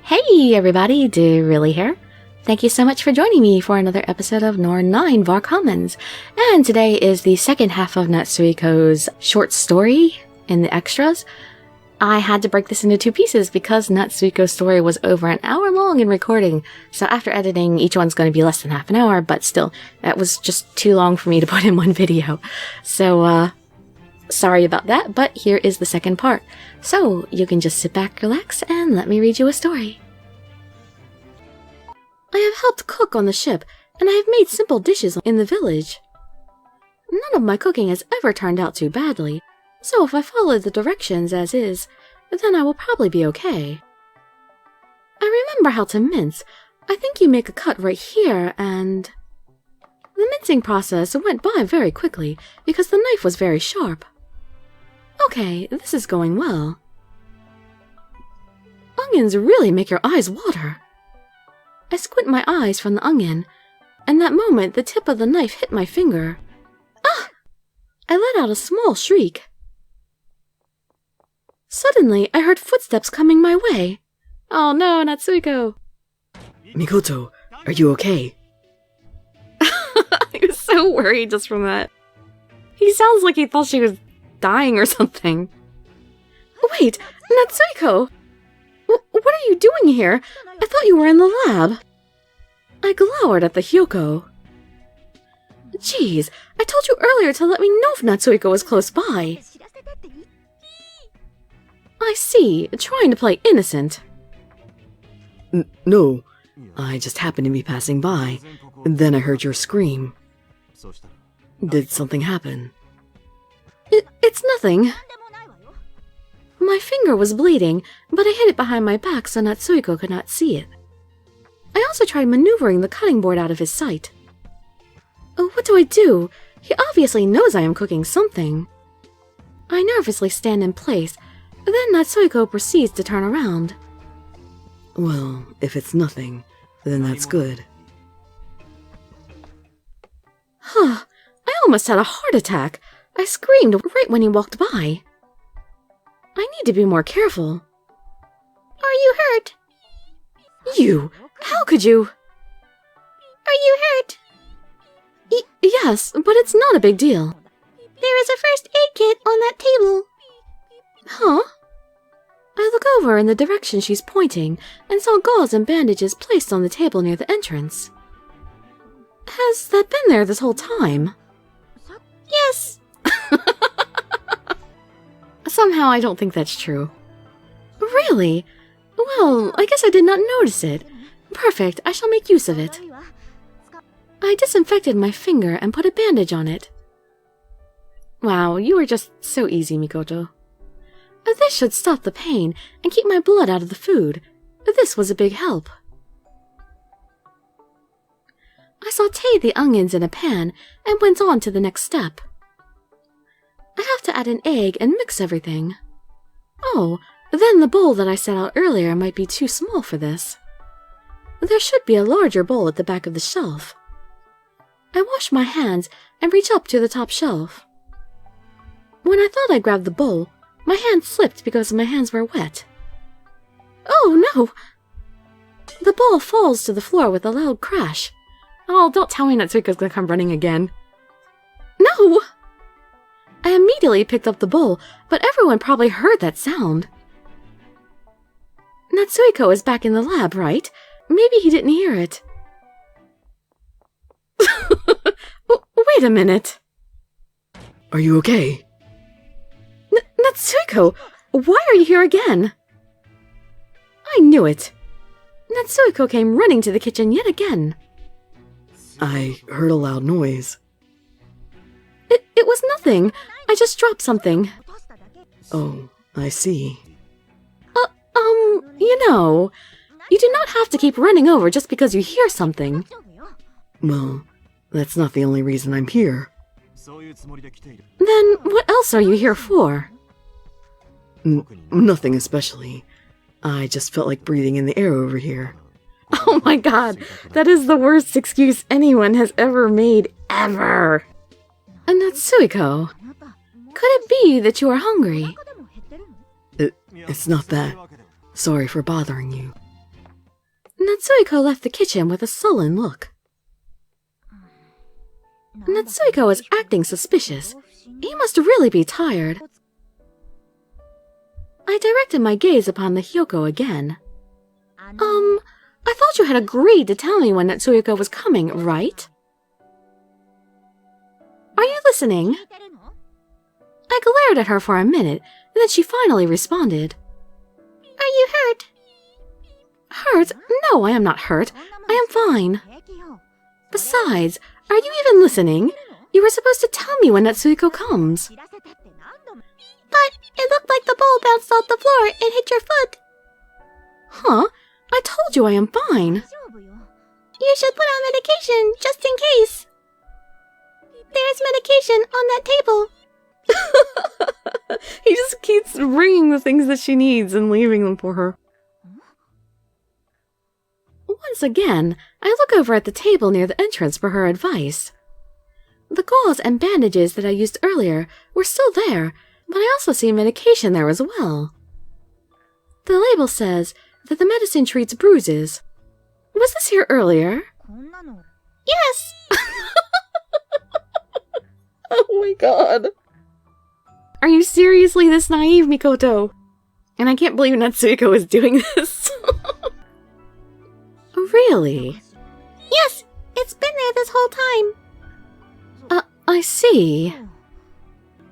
Hey everybody, Dirili here. Thank you so much for joining me for another episode of Norn9 VAR Commons. And today is the second half of Natsuhiko's short story in the extras. I had to break this into two pieces because Natsuhiko's story was over an hour long in recording. So after editing, each one's going to be less than half an hour, but still, that was just too long for me to put in one video. So, sorry about that, but here is the second part. So, you can just sit back, relax, and let me read you a story. I have helped cook on the ship, and I have made simple dishes in the village. None of my cooking has ever turned out too badly, so if I follow the directions as is, then I will probably be okay. I remember how to mince. I think you make a cut right here, and... The mincing process went by very quickly, because the knife was very sharp. Okay, this is going well. Onions really make your eyes water. I squint my eyes from the onion, and that moment the tip of the knife hit my finger. Ah! I let out a small shriek. Suddenly, I heard footsteps coming my way. Oh no, Natsuhiko! Mikoto, are you okay? I was so worried just from that. He sounds like he thought she was dying or something. Wait, Natsuhiko! What are you doing here? I thought you were in the lab. I glowered at the Hyoko. Jeez, I told you earlier to let me know if Natsuhiko was close by. I see, trying to play innocent. No, I just happened to be passing by, and then I heard your scream. Did something happen? It's nothing. My finger was bleeding, but I hid it behind my back so Natsuhiko could not see it. I also tried maneuvering the cutting board out of his sight. Oh, what do I do? He obviously knows I am cooking something. I nervously stand in place, then Natsuhiko proceeds to turn around. Well, if it's nothing, then that's good. Huh, I almost had a heart attack. I screamed right when he walked by. I need to be more careful. Are you hurt? You! How could you? Are you hurt? Yes, but it's not a big deal. There is a first aid kit on that table. Huh? I look over in the direction she's pointing and saw gauze and bandages placed on the table near the entrance. Has that been there this whole time? Yes! Somehow I don't think that's true. Really? Well, I guess I did not notice it. Perfect, I shall make use of it. I disinfected my finger and put a bandage on it. Wow, you were just so easy, Mikoto. This should stop the pain and keep my blood out of the food. This was a big help. I sautéed the onions in a pan and went on to the next step. I have to add an egg and mix everything. Oh, then the bowl that I set out earlier might be too small for this. There should be a larger bowl at the back of the shelf. I wash my hands and reach up to the top shelf. When I thought I grabbed the bowl, my hand slipped because my hands were wet. Oh no! The bowl falls to the floor with a loud crash. Oh, don't tell me Natsuhiko's gonna come running again. No! I immediately picked up the bowl, but everyone probably heard that sound. Natsuhiko is back in the lab, right? Maybe he didn't hear it. Wait a minute. Are you okay? Natsuhiko, why are you here again? I knew it. Natsuhiko came running to the kitchen yet again. I heard a loud noise. It was nothing. I just dropped something. Oh, I see. You do not have to keep running over just because you hear something. Well, that's not the only reason I'm here. Then what else are you here for? Nothing especially. I just felt like breathing in the air over here. Oh my god, that is the worst excuse anyone has ever made, ever! Natsuhiko, could it be that you are hungry? It's not that. Sorry for bothering you. Natsuhiko left the kitchen with a sullen look. Natsuhiko is acting suspicious. He must really be tired. I directed my gaze upon the Hyoko again. I thought you had agreed to tell me when Natsuhiko was coming, right? Are you listening? I glared at her for a minute, and then she finally responded. Are you hurt? Hurt? No, I am not hurt. I am fine. Besides, are you even listening? You were supposed to tell me when Natsuhiko comes. But it looked like the bowl bounced off the floor and hit your foot. Huh? I told you I am fine. You should put on medication, just in case. There's medication on that table. He just keeps bringing the things that she needs and leaving them for her. Once again, I look over at the table near the entrance for her advice. The gauze and bandages that I used earlier were still there, but I also see medication there as well. The label says that the medicine treats bruises. Was this here earlier? Yes! Oh my god. Are you seriously this naive, Mikoto? And I can't believe Natsuhiko is doing this. Really? Yes, it's been there this whole time. I see.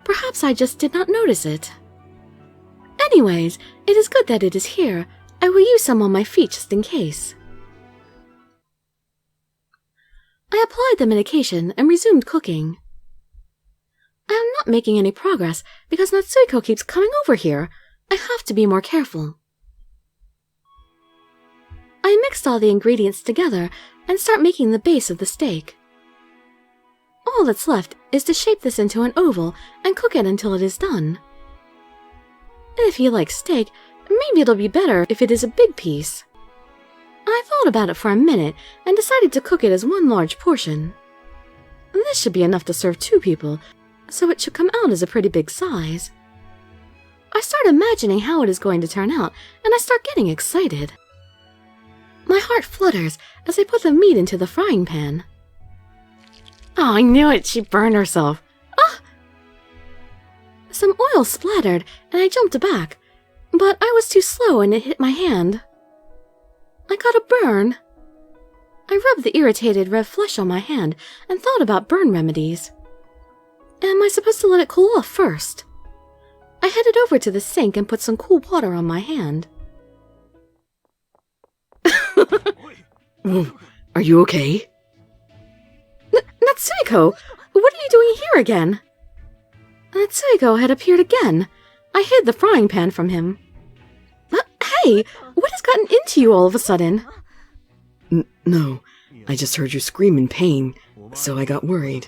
Perhaps I just did not notice it. Anyways, it is good that it is here. I will use some on my feet just in case. I applied the medication and resumed cooking. I am not making any progress because Natsuhiko keeps coming over here. I have to be more careful. I mixed all the ingredients together and start making the base of the steak. All that's left is to shape this into an oval and cook it until it is done. If you like steak, maybe it'll be better if it is a big piece. I thought about it for a minute and decided to cook it as one large portion. This should be enough to serve 2 people, so it should come out as a pretty big size. I start imagining how it is going to turn out, and I start getting excited. My heart flutters as I put the meat into the frying pan. Oh, I knew it! She burned herself. Ah! Some oil splattered, and I jumped back, but I was too slow and it hit my hand. I got a burn. I rubbed the irritated red flesh on my hand and thought about burn remedies. Am I supposed to let it cool off first? I headed over to the sink and put some cool water on my hand. Are you okay? Natsuhiko! What are you doing here again? Natsuhiko had appeared again. I hid the frying pan from him. Hey! What has gotten into you all of a sudden? No, I just heard you scream in pain, so I got worried.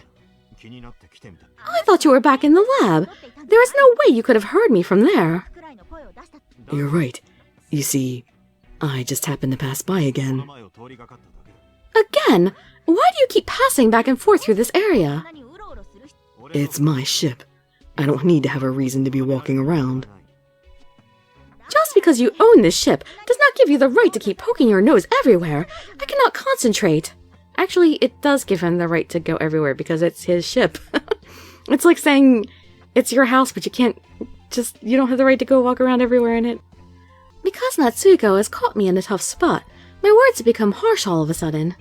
I thought you were back in the lab. There is no way you could have heard me from there. You're right. You see, I just happened to pass by again. Again? Why do you keep passing back and forth through this area? It's my ship. I don't need to have a reason to be walking around. Just because you own this ship does not give you the right to keep poking your nose everywhere. I cannot concentrate. Actually, it does give him the right to go everywhere because it's his ship. It's like saying it's your house, but you don't have the right to go walk around everywhere in it. Because Natsuhiko has caught me in a tough spot, my words have become harsh all of a sudden.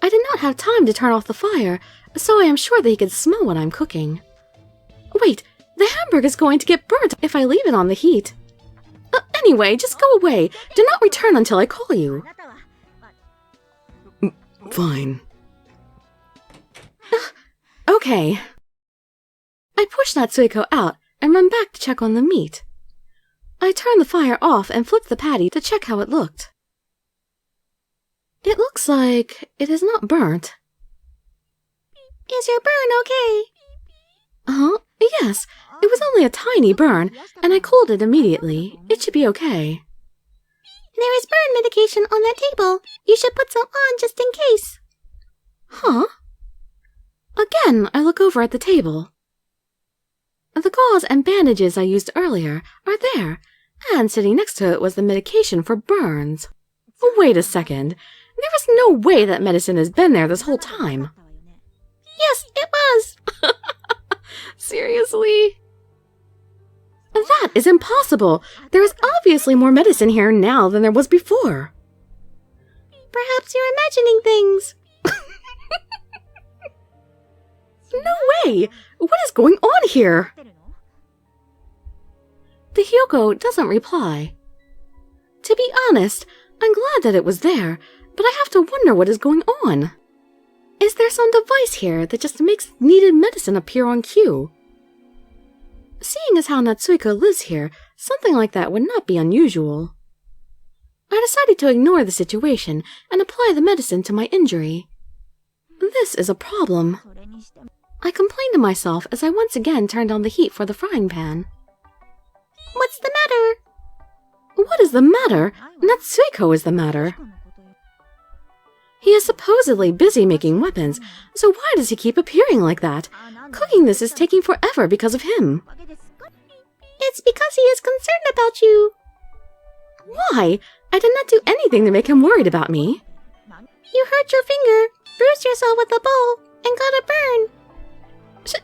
I did not have time to turn off the fire, so I am sure that he could smell what I'm cooking. Wait, the hamburger is going to get burnt if I leave it on the heat. Anyway, just go away. Do not return until I call you. Fine. Okay. I push Natsuhiko out and run back to check on the meat. I turn the fire off and flip the patty to check how it looked. It looks like it is not burnt. Is your burn okay? Yes. It was only a tiny burn, and I cooled it immediately. It should be okay. There is burn medication on that table. You should put some on just in case. Huh? Again, I look over at the table. The gauze and bandages I used earlier are there, and sitting next to it was the medication for burns. Wait a second. There was no way that medicine has been there this whole time. Yes, it was. Seriously? That is impossible. There is obviously more medicine here now than there was before. Perhaps you're imagining things. No way! What is going on here? The Hyoko doesn't reply. To be honest, I'm glad that it was there, but I have to wonder what is going on. Is there some device here that just makes needed medicine appear on cue? Seeing as how Natsuhiko lives here, something like that would not be unusual. I decided to ignore the situation and apply the medicine to my injury. This is a problem. I complained to myself as I once again turned on the heat for the frying pan. What's the matter? What is the matter? Natsuhiko is the matter. He is supposedly busy making weapons, so why does he keep appearing like that? Cooking this is taking forever because of him. It's because he is concerned about you. Why? I did not do anything to make him worried about me. You hurt your finger, bruised yourself with a bowl, and got a burn.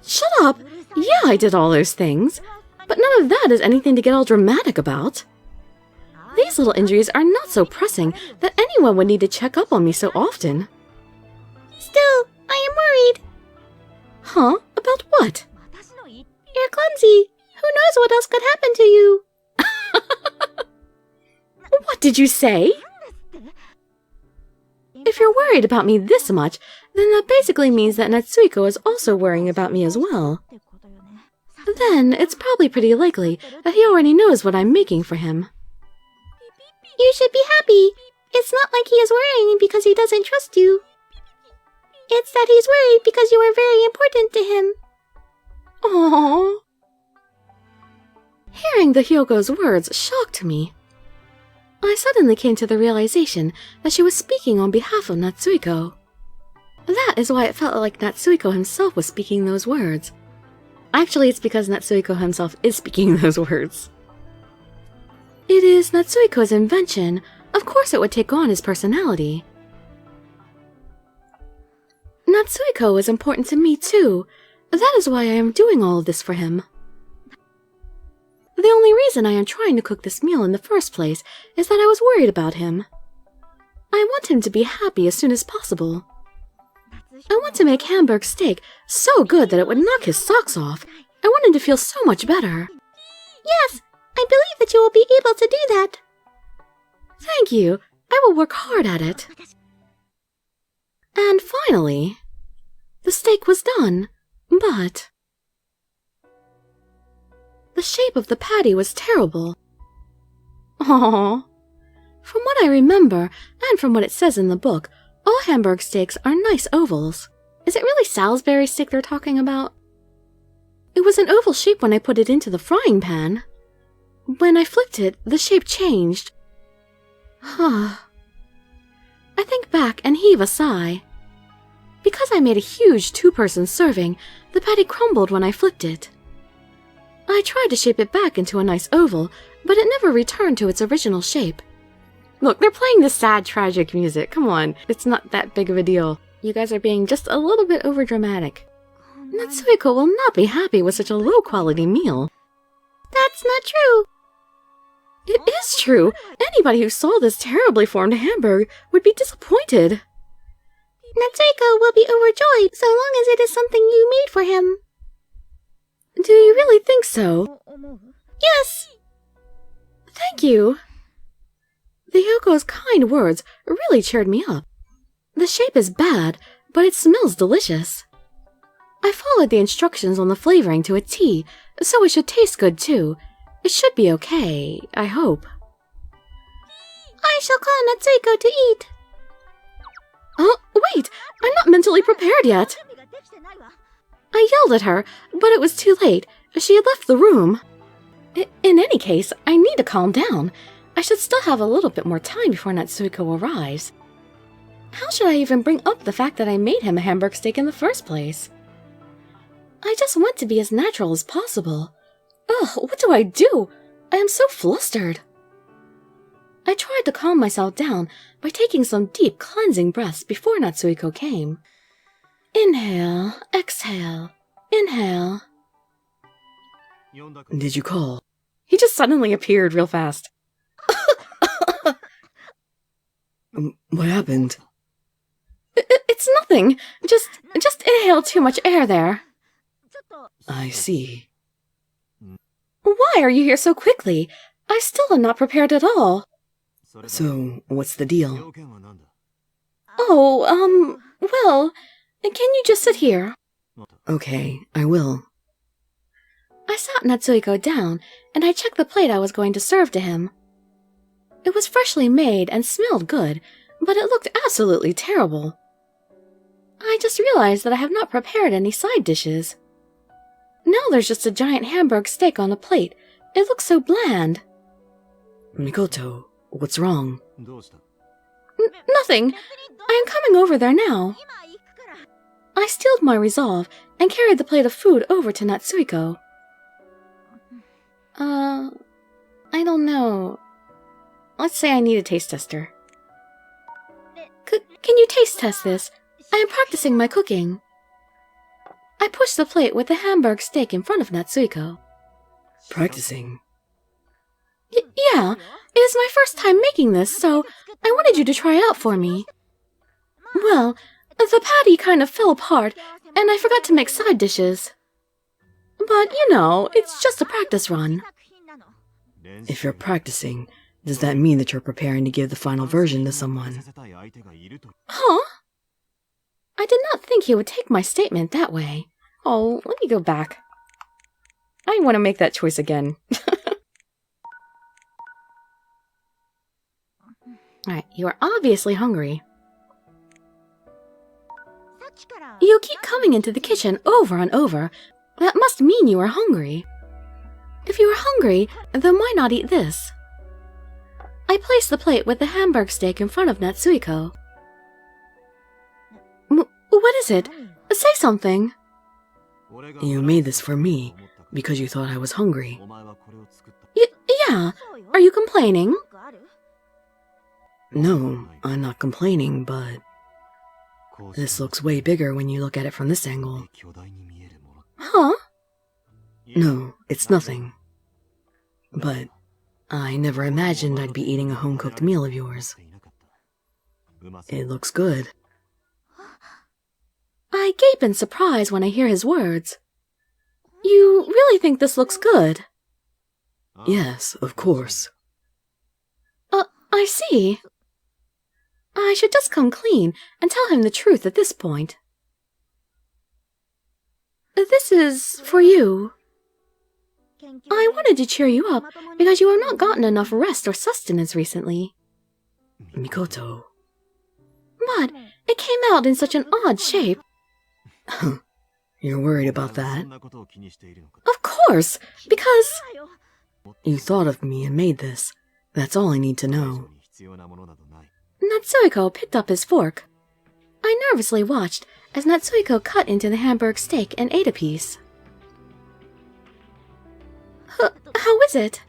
Shut up! Yeah, I did all those things, but none of that is anything to get all dramatic about. These little injuries are not so pressing that anyone would need to check up on me so often. Still, I am worried. Huh? About what? You're clumsy. Who knows what else could happen to you? What did you say? If you're worried about me this much, then that basically means that Natsuhiko is also worrying about me as well. Then it's probably pretty likely that he already knows what I'm making for him. You should be happy. It's not like he is worrying because he doesn't trust you. It's that he's worried because you are very important to him. Aww. Hearing the Hyoko's words shocked me. I suddenly came to the realization that she was speaking on behalf of Natsuhiko. That is why it felt like Natsuhiko himself was speaking those words. Actually, it's because Natsuhiko himself is speaking those words. It is Natsuhiko's invention. Of course it would take on his personality. Natsuhiko is important to me too. That is why I am doing all of this for him. The only reason I am trying to cook this meal in the first place is that I was worried about him. I want him to be happy as soon as possible. I want to make Hamburg steak so good that it would knock his socks off. I want him to feel so much better. Yes, I believe that you will be able to do that. Thank you. I will work hard at it. And finally, the steak was done, but the shape of the patty was terrible. Aww. From what I remember, and from what it says in the book, all Hamburg steaks are nice ovals. Is it really Salisbury steak they're talking about? It was an oval shape when I put it into the frying pan. When I flipped it, the shape changed. I think back and heave a sigh. Because I made a huge two-person serving, the patty crumbled when I flipped it. I tried to shape it back into a nice oval, but it never returned to its original shape. Look, they're playing this sad, tragic music. Come on, it's not that big of a deal. You guys are being just a little bit overdramatic. Natsuhiko will not be happy with such a low-quality meal. That's not true. It is true. Anybody who saw this terribly formed Hamburg would be disappointed. Natsuhiko will be overjoyed so long as it is something you made for him. Do you really think so? Yes! Thank you. The Hyoko's kind words really cheered me up. The shape is bad, but it smells delicious. I followed the instructions on the flavoring to a T, so it should taste good too. It should be okay, I hope. I shall call Natsuhiko to eat. Oh, wait! I'm not mentally prepared yet. I yelled at her, but it was too late. She had left the room. In any case, I need to calm down. I should still have a little bit more time before Natsuhiko arrives. How should I even bring up the fact that I made him a Hamburg steak in the first place? I just want to be as natural as possible. Ugh, what do? I am so flustered. I tried to calm myself down by taking some deep cleansing breaths before Natsuhiko came. Inhale, exhale, inhale. Did you call? He just suddenly appeared real fast. What happened? It's nothing. Just inhaled too much air there. I see. Why are you here so quickly? I still am not prepared at all. So, what's the deal? Oh, well, can you just sit here? Okay, I will. I sat Natsuhiko down, and I checked the plate I was going to serve to him. It was freshly made and smelled good, but it looked absolutely terrible. I just realized that I have not prepared any side dishes. Now there's just a giant hamburg steak on the plate. It looks so bland. Mikoto, what's wrong? Nothing. I am coming over there now. I steeled my resolve and carried the plate of food over to Natsuhiko. I don't know. Let's say I need a taste tester. Can you taste test this? I am practicing my cooking. I pushed the plate with the hamburg steak in front of Natsuhiko. Practicing? Yeah, it is my first time making this, so I wanted you to try out for me. Well, the patty kind of fell apart, and I forgot to make side dishes. But, you know, it's just a practice run. If you're practicing, does that mean that you're preparing to give the final version to someone? Huh? I did not think he would take my statement that way. Oh, let me go back. I want to make that choice again. Alright, you are obviously hungry. You keep coming into the kitchen over and over. That must mean you are hungry. If you are hungry, then why not eat this? I placed the plate with the hamburg steak in front of Natsuhiko. What is it? Say something. You made this for me because you thought I was hungry. Yeah. Are you complaining? No, I'm not complaining, but this looks way bigger when you look at it from this angle. Huh? No, it's nothing. But I never imagined I'd be eating a home-cooked meal of yours. It looks good. I gape in surprise when I hear his words. You really think this looks good? Yes, of course. I see. I should just come clean and tell him the truth at this point. This is for you. I wanted to cheer you up because you have not gotten enough rest or sustenance recently. Mikoto. But it came out in such an odd shape. You're worried about that? Of course, because... You thought of me and made this. That's all I need to know. Natsuhiko picked up his fork. I nervously watched as Natsuhiko cut into the hamburg steak and ate a piece. How is it?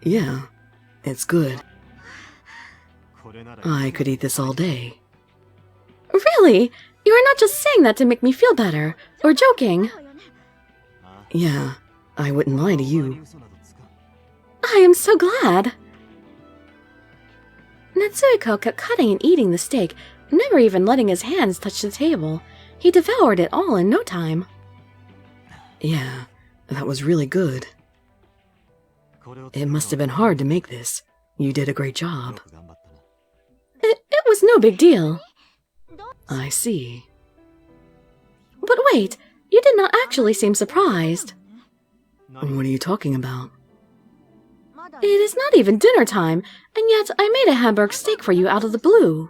Yeah, it's good. I could eat this all day. Really? You are not just saying that to make me feel better, or joking. Yeah, I wouldn't lie to you. I am so glad. Natsuhiko kept cutting and eating the steak, never even letting his hands touch the table. He devoured it all in no time. Yeah, that was really good. It must have been hard to make this. You did a great job. It was no big deal. I see. But wait, you did not actually seem surprised. What are you talking about? It is not even dinner time, and yet I made a hamburg steak for you out of the blue.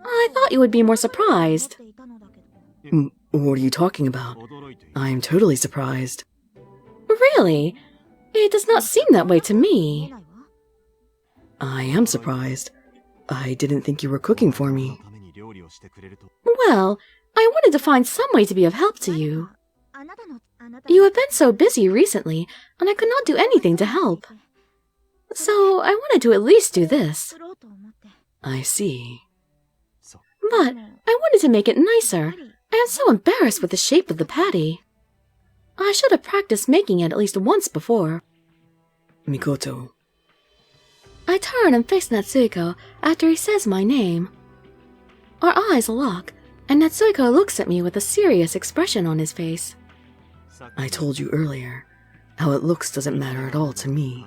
I thought you would be more surprised. What are you talking about? I am totally surprised. Really? It does not seem that way to me. I am surprised. I didn't think you were cooking for me. Well, I wanted to find some way to be of help to you. You have been so busy recently, and I could not do anything to help. So I wanted to at least do this. I see. But I wanted to make it nicer. I am so embarrassed with the shape of the patty. I should have practiced making it at least once before. Mikoto. I turn and face Natsuhiko after he says my name. Our eyes lock, and Natsuhiko looks at me with a serious expression on his face. I told you earlier, how it looks doesn't matter at all to me.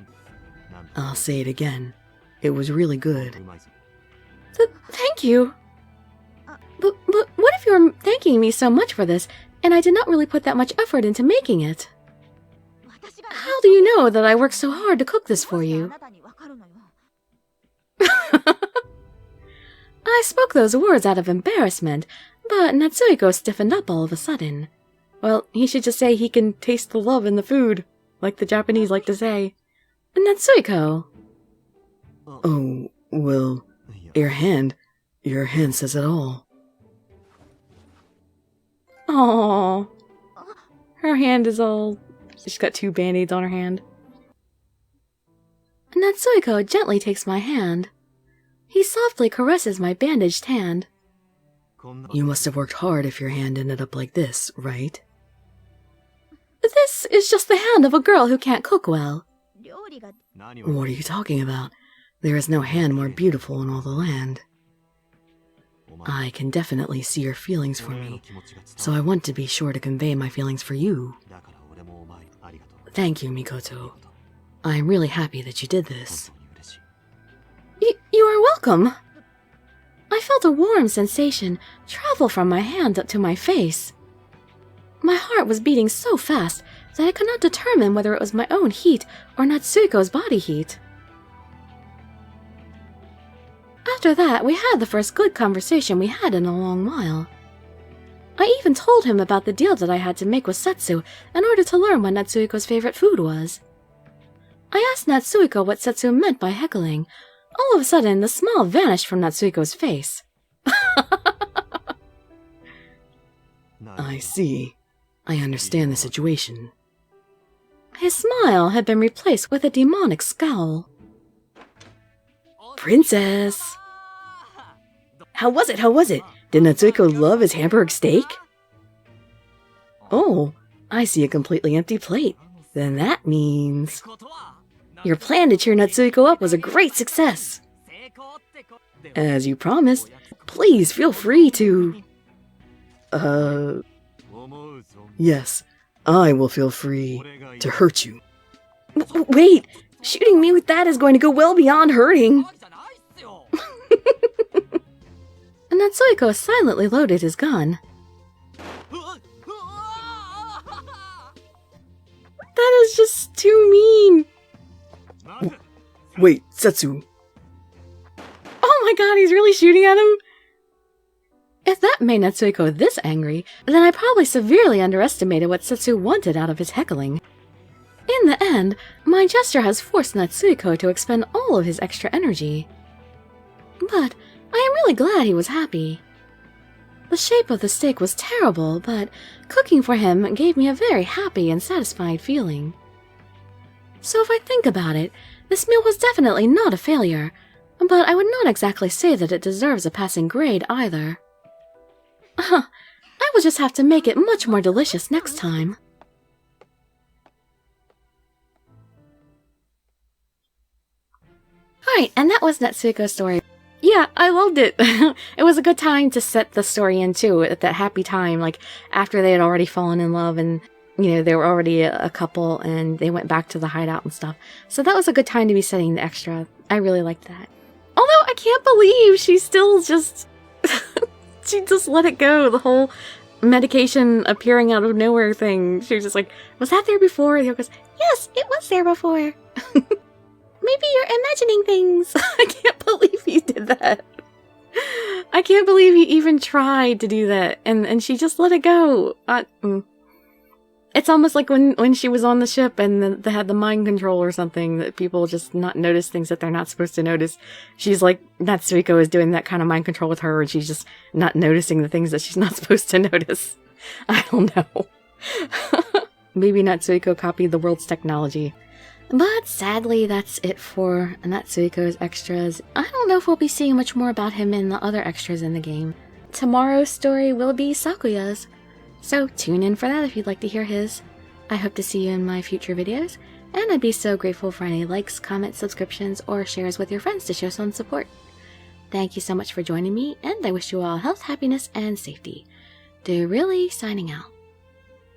I'll say it again. It was really good. Thank you. But what if you're thanking me so much for this, and I did not really put that much effort into making it? How do you know that I worked so hard to cook this for you? I spoke those words out of embarrassment, but Natsuhiko stiffened up all of a sudden. Well, he should just say he can taste the love in the food, like the Japanese like to say. Natsuhiko! Oh, well, your hand says it all. Aww. Her hand is all... She's got 2 band-aids on her hand. Natsuhiko gently takes my hand. He softly caresses my bandaged hand. You must have worked hard if your hand ended up like this, right? This is just the hand of a girl who can't cook well. What are you talking about? There is no hand more beautiful in all the land. I can definitely see your feelings for me, so I want to be sure to convey my feelings for you. Thank you, Mikoto. I'm really happy that you did this. You are welcome. I felt a warm sensation travel from my hand up to my face. My heart was beating so fast that I could not determine whether it was my own heat or Natsuhiko's body heat. After that, we had the first good conversation we had in a long while. I even told him about the deal that I had to make with Setsu in order to learn what Natsuhiko's favorite food was. I asked Natsuhiko what Setsu meant by heckling. All of a sudden, the smile vanished from Natsuhiko's face. I see. I understand the situation. His smile had been replaced with a demonic scowl. Princess! How was it? Did Natsuhiko love his hamburg steak? Oh, I see a completely empty plate. Then that means... Your plan to cheer Natsuhiko up was a great success! As you promised, please feel free to... Yes, I will feel free to hurt you. Wait! Shooting me with that is going to go well beyond hurting! Natsuhiko silently loaded his gun. That is just too mean! Wait, Setsu. Oh my god, he's really shooting at him? If that made Natsuhiko this angry, then I probably severely underestimated what Setsu wanted out of his heckling. In the end, my gesture has forced Natsuhiko to expend all of his extra energy. But I am really glad he was happy. The shape of the steak was terrible, but cooking for him gave me a very happy and satisfied feeling. So if I think about it, this meal was definitely not a failure, but I would not exactly say that it deserves a passing grade either. I will just have to make it much more delicious next time. Alright, and that was Natsuhiko's story. Yeah, I loved it. It was a good time to set the story in too, at that happy time, like after they had already fallen in love and, you know, they were already a couple and they went back to the hideout and stuff. So that was a good time to be setting the extra. I really liked that. Although I can't believe she still just... she just let it go, the whole medication appearing out of nowhere thing. She was just like, was that there before? And he goes, yes, it was there before. Maybe you're imagining things. I can't believe he did that. I can't believe he even tried to do that. And she just let it go. It's almost like when she was on the ship and they had the mind control or something, that people just not notice things that they're not supposed to notice. She's like, Natsuhiko is doing that kind of mind control with her and she's just not noticing the things that she's not supposed to notice. I don't know. Maybe Natsuhiko copied the world's technology. But sadly, that's it for Natsuhiko's extras. I don't know if we'll be seeing much more about him in the other extras in the game. Tomorrow's story will be Sakuya's, so tune in for that if you'd like to hear his. I hope to see you in my future videos, and I'd be so grateful for any likes, comments, subscriptions, or shares with your friends to show some support. Thank you so much for joining me, and I wish you all health, happiness, and safety. Dirili signing out.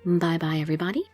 Bye bye, everybody.